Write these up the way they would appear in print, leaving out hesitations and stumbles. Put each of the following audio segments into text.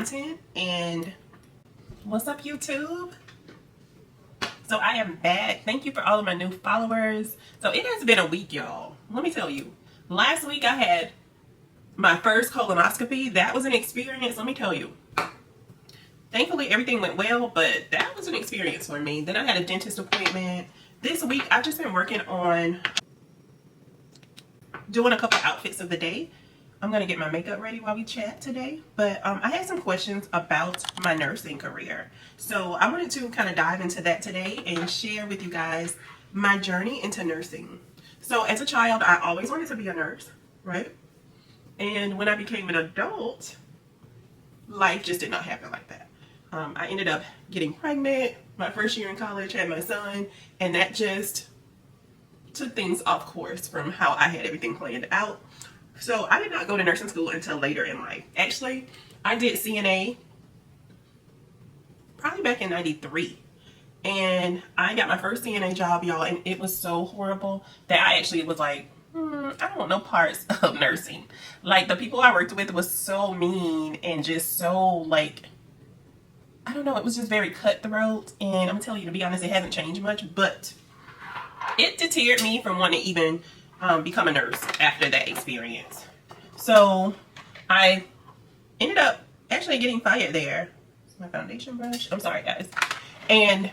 content. And what's up, YouTube? So I am back. Thank you for all of my new followers. So it has been a week, y'all. Let me tell you. Last week I had my first colonoscopy. That was an experience, let me tell you. Thankfully everything went well, but that was an experience for me. Then I had a dentist appointment. This week I've just been working on doing a couple outfits of the day. I'm going to get my makeup ready while we chat today. But I had some questions about my nursing career. So I wanted to kind of dive into that today and share with you guys my journey into nursing. So as a child, I always wanted to be a nurse, right? And when I became an adult, life just did not happen like that. I ended up getting pregnant my first year in college, had my son, and that just took things off course from how I had everything planned out. So I did not go to nursing school until later in life. Actually, I did CNA probably back in '93. And I got my first CNA job, y'all, and it was so horrible that I actually was like, I don't want no parts of nursing. Like, the people I worked with was so mean and just so, like, I don't know, it was just very cutthroat. And I'm telling you, to be honest, it hasn't changed much, but it deterred me from wanting to even become a nurse after that experience. So I ended up actually getting fired there. My foundation brush. I'm sorry, guys. And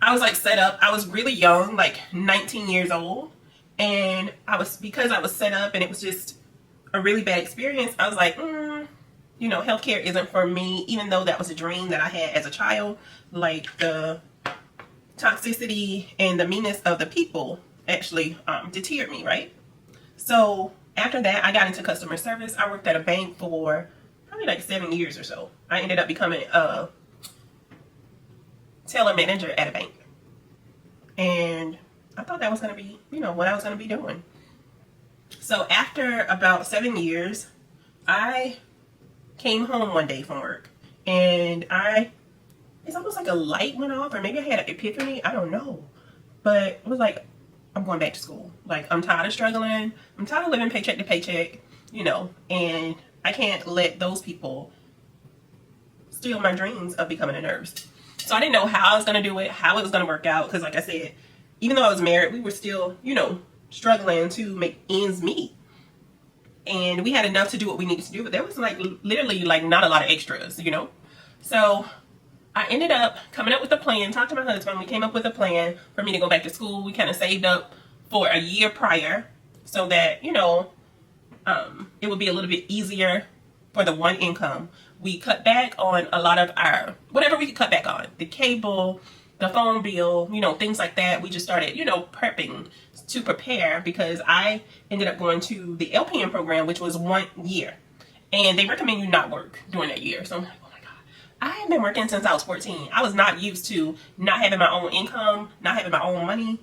I was like set up. I was really young, like 19 years old. And because I was set up and it was just a really bad experience, I was like, you know, healthcare isn't for me, even though that was a dream that I had as a child. Like, the toxicity and the meanness of the people actually deterred me, right? So after that, I got into customer service. I worked at a bank for probably like 7 years or so. I ended up becoming a teller manager at a bank. And I thought that was going to be, you know, what I was going to be doing. So after about 7 years, I came home one day from work, and it's almost like a light went off, or maybe I had an epiphany. I don't know. But it was like, I'm going back to school. Like, I'm tired of struggling. I'm tired of living paycheck to paycheck, you know, and I can't let those people steal my dreams of becoming a nurse. So I didn't know how I was going to do it, how it was going to work out. Because like I said, even though I was married, we were still, you know, struggling to make ends meet. And we had enough to do what we needed to do. But there was like literally like not a lot of extras, you know. So I ended up coming up with a plan, talked to my husband. We came up with a plan for me to go back to school. We kind of saved up for a year prior so that, you know, it would be a little bit easier for the one income. We cut back on a lot of our, whatever we could cut back on, the cable, the phone bill, you know, things like that. We just started, you know, prepping to prepare, because I ended up going to the LPN program, which was 1 year. And they recommend you not work during that year. So I'm like, I have been working since I was 14. I was not used to not having my own income, not having my own money.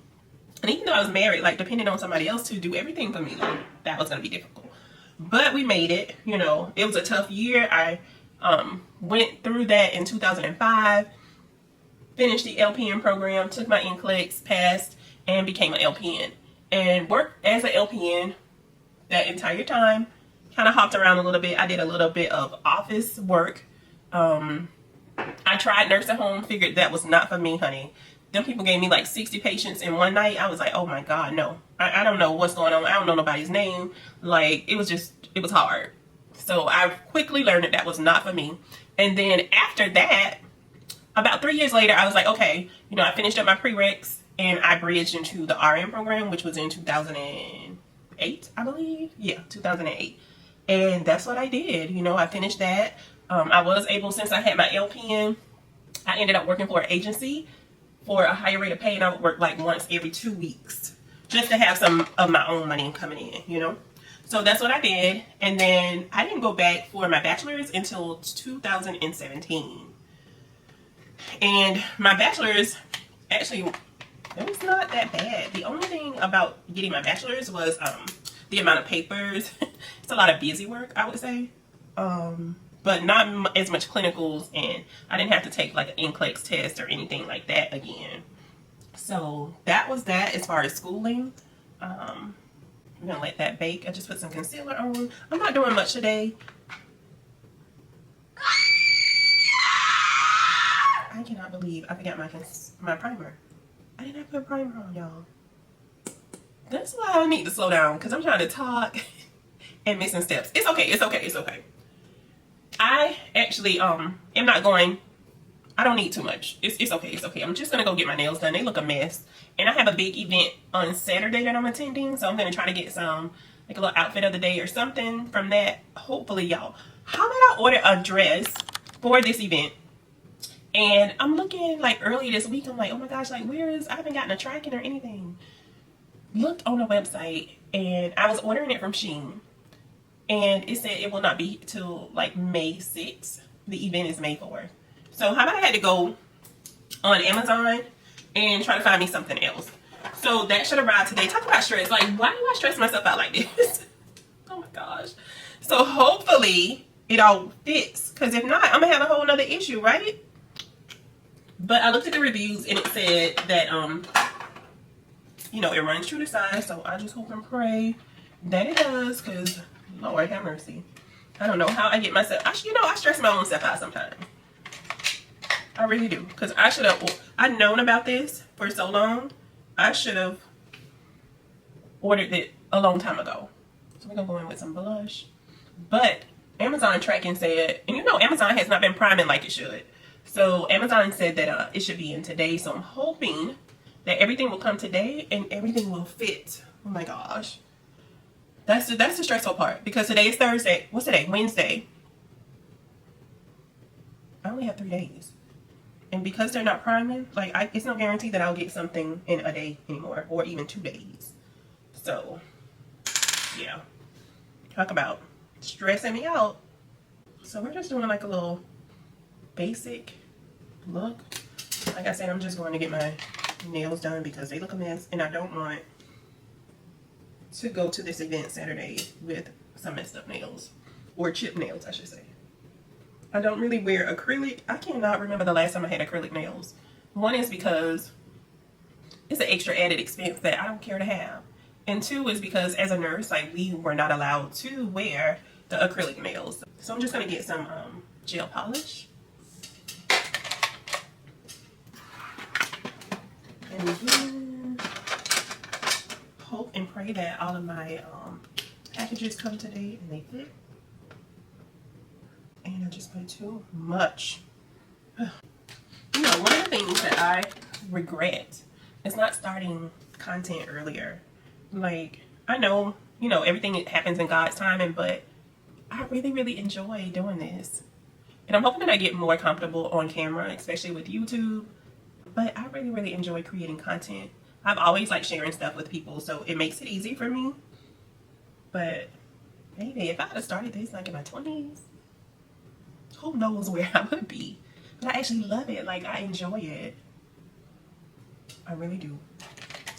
And even though I was married, like, depending on somebody else to do everything for me, like, that was going to be difficult. But we made it, you know. It was a tough year. I went through that in 2005, finished the LPN program, took my NCLEX, passed, and became an LPN. And worked as an LPN that entire time. Kind of hopped around a little bit. I did a little bit of office work. I tried nursing home, figured that was not for me, honey. Them people gave me like 60 patients in one night. I was like, oh my God, no. I don't know what's going on. I don't know nobody's name. Like, it was hard. So I quickly learned that was not for me. And then after that, about 3 years later, I was like, okay, you know, I finished up my prereqs and I bridged into the RN program, which was in 2008, I believe. Yeah, 2008. And that's what I did. You know, I finished that. I was able, since I had my LPN, I ended up working for an agency for a higher rate of pay, and I would work like once every 2 weeks just to have some of my own money coming in, you know. So that's what I did. And then I didn't go back for my bachelor's until 2017. And my bachelor's, actually, it was not that bad. The only thing about getting my bachelor's was the amount of papers. It's a lot of busy work, I would say. But not as much clinicals, and I didn't have to take like an NCLEX test or anything like that again. So that was that as far as schooling. I'm gonna let that bake. I just put some concealer on. I'm not doing much today. believe I forgot my primer. I didn't put primer on, y'all. That's why I need to slow down, because I'm trying to talk and missing steps. It's okay, it's okay, it's okay. I actually am not going. I don't need too much. It's okay, it's okay. I'm just gonna go get my nails done. They look a mess. And I have a big event on Saturday that I'm attending, so I'm gonna try to get some, like a little outfit of the day or something from that. Hopefully, y'all. How about I order a dress for this event? And I'm looking like early this week. I'm like, oh my gosh, like I haven't gotten a tracking or anything. Looked on the website and I was ordering it from Shein. And it said it will not be till like May 6th. The event is May 4th. So how about I had to go on Amazon and try to find me something else. So that should arrive today. Talk about stress. Like, why do I stress myself out like this? Oh my gosh. So hopefully it all fits. Because if not, I'm going to have a whole nother issue, right? But I looked at the reviews and it said that, you know, it runs true to size. So I just hope and pray that it does. Because, Lord have mercy. I don't know how I get myself. You know, I stress my own stuff out sometimes. I really do. Because I should have. I've known about this for so long. I should have ordered it a long time ago. So we're going to go in with some blush. But Amazon tracking said, and you know Amazon has not been priming like it should. So Amazon said that it should be in today. So I'm hoping that everything will come today and everything will fit. Oh my gosh. That's the stressful part. Because today is Thursday. What's today? Wednesday. I only have 3 days. And because they're not priming, like it's no guarantee that I'll get something in a day anymore. Or even 2 days. So, yeah. Talk about stressing me out. So we're just doing like a little basic look. Like I said, I'm just going to get my nails done because they look a mess. And I don't want to go to this event Saturday with some messed up nails. Or chipped nails, I should say. I don't really wear acrylic. I cannot remember the last time I had acrylic nails. One is because it's an extra added expense that I don't care to have. And two is because as a nurse, like we were not allowed to wear the acrylic nails. So I'm just going to get some gel polish. And then hope and pray that all of my packages come today and they fit. And I just put too much. You know, one of the things that I regret is not starting content earlier. Like, I know, you know, everything happens in God's timing, but I really, really enjoy doing this. And I'm hoping that I get more comfortable on camera, especially with YouTube. But I really, really enjoy creating content. I've always liked sharing stuff with people, so it makes it easy for me. But maybe if I had started this like in my 20s, who knows where I would be. But I actually love it. Like, I enjoy it. I really do.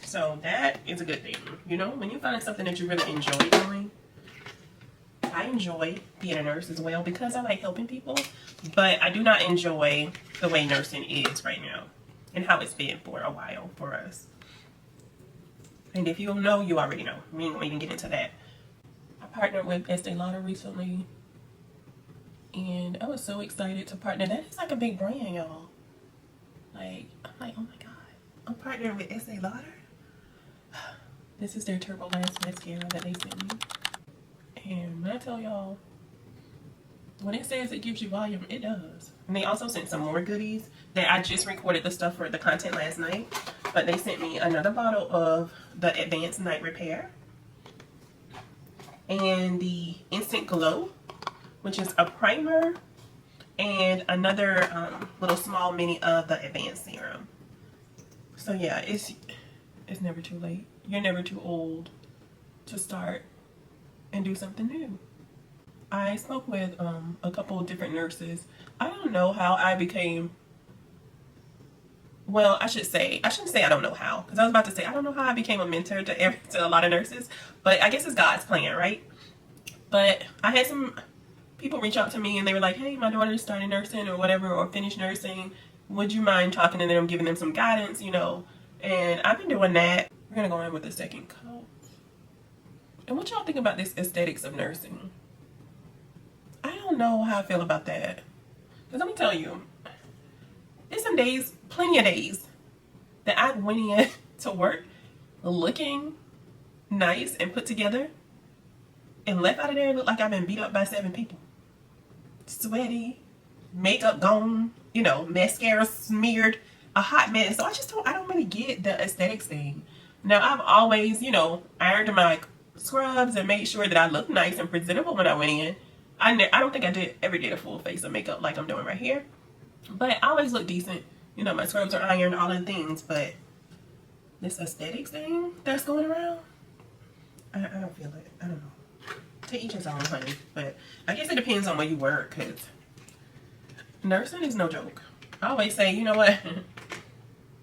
So that is a good thing. You know, when you find something that you really enjoy doing. I enjoy being a nurse as well because I like helping people. But I do not enjoy the way nursing is right now. And how it's been for a while for us. And if you don't know, you already know. We ain't gonna even get into that. I partnered with Estee Lauder recently. And I was so excited to partner. That is like a big brand, y'all. Like, I'm like, oh my God. I'm partnering with Estee Lauder. This is their Turbo Last mascara that they sent me. And when I tell y'all, when it says it gives you volume, it does. And they also sent some more goodies that I just recorded the stuff for the content last night. But they sent me another bottle of the Advanced Night Repair. And the Instant Glow, which is a primer. And another little small mini of the Advanced Serum. So yeah, it's never too late. You're never too old to start and do something new. I spoke with a couple of different nurses. I don't know how I became, well, I shouldn't say I don't know how, because I was about to say I don't know how I became a mentor to a lot of nurses, but I guess it's God's plan, right? But I had some people reach out to me and they were like, hey, my daughter's starting nursing or whatever, or finished nursing. Would you mind talking to them, giving them some guidance, you know? And I've been doing that. We're going to go in with the second coat. And what y'all think about this aesthetics of nursing? I don't know how I feel about that. Because let me tell you, there's some days, plenty of days, that I went in to work looking nice and put together and left out of there look like I've been beat up by 7 people. Sweaty, makeup gone, you know, mascara smeared, a hot mess. So I don't really get the aesthetics thing. Now, I've always, you know, ironed my scrubs and made sure that I looked nice and presentable when I went in. I don't think I ever did a full face of makeup like I'm doing right here. But I always look decent. You know, my scrubs are ironed, all of the things. But this aesthetics thing that's going around, I don't feel it. I don't know. To each his own, honey. But I guess it depends on where you work, because nursing is no joke. I always say, you know what?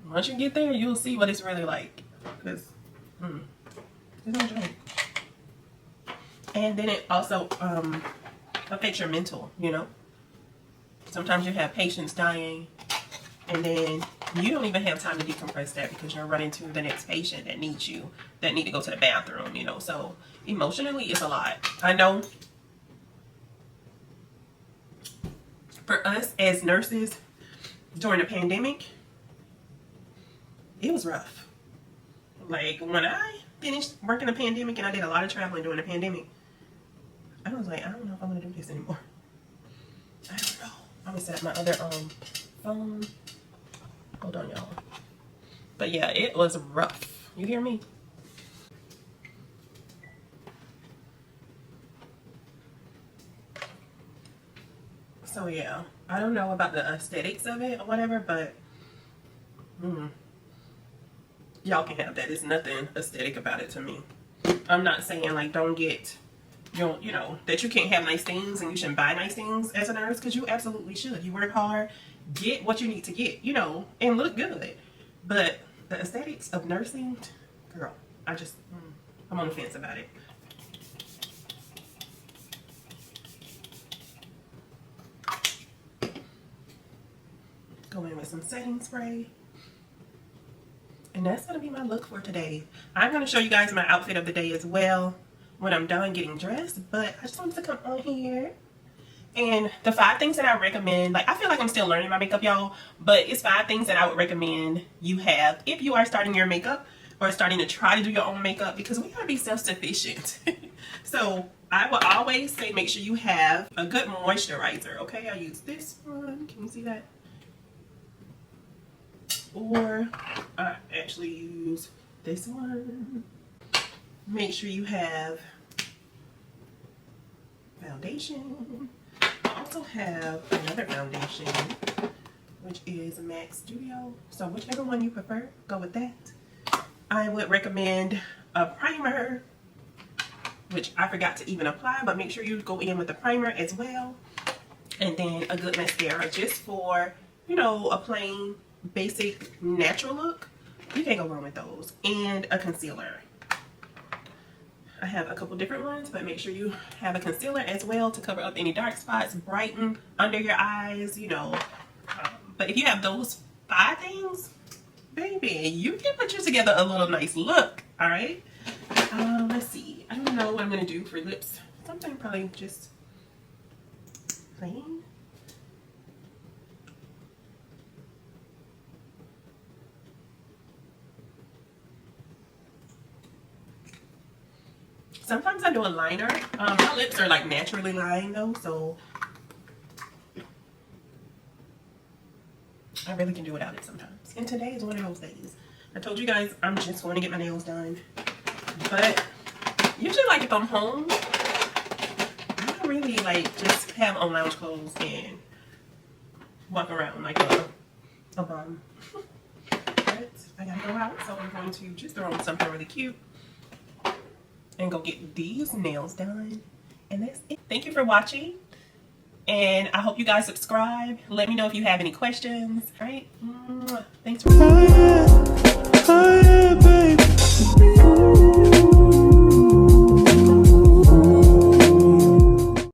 Once you get there, you'll see what it's really like. Because it's no joke. And then it also affects your mental, you know. Sometimes you have patients dying, and then you don't even have time to decompress that because you're running to the next patient that needs you, that need to go to the bathroom, you know. So emotionally, it's a lot. I know for us as nurses during the pandemic, it was rough. Like when I finished working the pandemic, and I did a lot of traveling during the pandemic, I was like, I don't know if I'm gonna do this anymore. I don't know. I'm gonna set up my other phone. Hold on, y'all. But yeah, it was rough. You hear me? So yeah, I don't know about the aesthetics of it or whatever, but y'all can have that. There's nothing aesthetic about it to me. I'm not saying like don't get, you know, that you can't have nice things and you shouldn't buy nice things as a nurse, because you absolutely should. You work hard, get what you need to get, you know, and look good. But the aesthetics of nursing, girl, I'm on the fence about it. Go in with some setting spray. And that's going to be my look for today. I'm going to show you guys my outfit of the day as well when I'm done getting dressed. But I just wanted to come on here. And the 5 things that I recommend, like I feel like I'm still learning my makeup, y'all. But it's 5 things that I would recommend you have if you are starting your makeup or starting to try to do your own makeup, because we got to be self-sufficient. So I will always say make sure you have a good moisturizer. Okay, I use this one. Can you see that? Or I actually use this one. Make sure you have foundation. I also have another foundation, which is MAC Studio. So whichever one you prefer, go with that. I would recommend a primer, which I forgot to even apply, but make sure you go in with a primer as well. And then a good mascara, just for, you know, a plain basic natural look. You can't go wrong with those. And a concealer. I have a couple different ones, but make sure you have a concealer as well to cover up any dark spots, brighten under your eyes, you know. But if you have those 5 things, baby, you can put you together a little nice look. All right. Let's see. I don't know what I'm gonna do for lips. Something probably just plain. Sometimes I do a liner. My lips are like naturally lined though, so I really can do without it sometimes. And today is one of those days. I told you guys I'm just going to get my nails done. But usually like if I'm home, I don't really like just have on lounge clothes and walk around like a bum. But I gotta go out, so I'm going to just throw on something really cute and go get these nails done. And that's it. Thank you for watching. And I hope you guys subscribe. Let me know if you have any questions. All right. Thanks for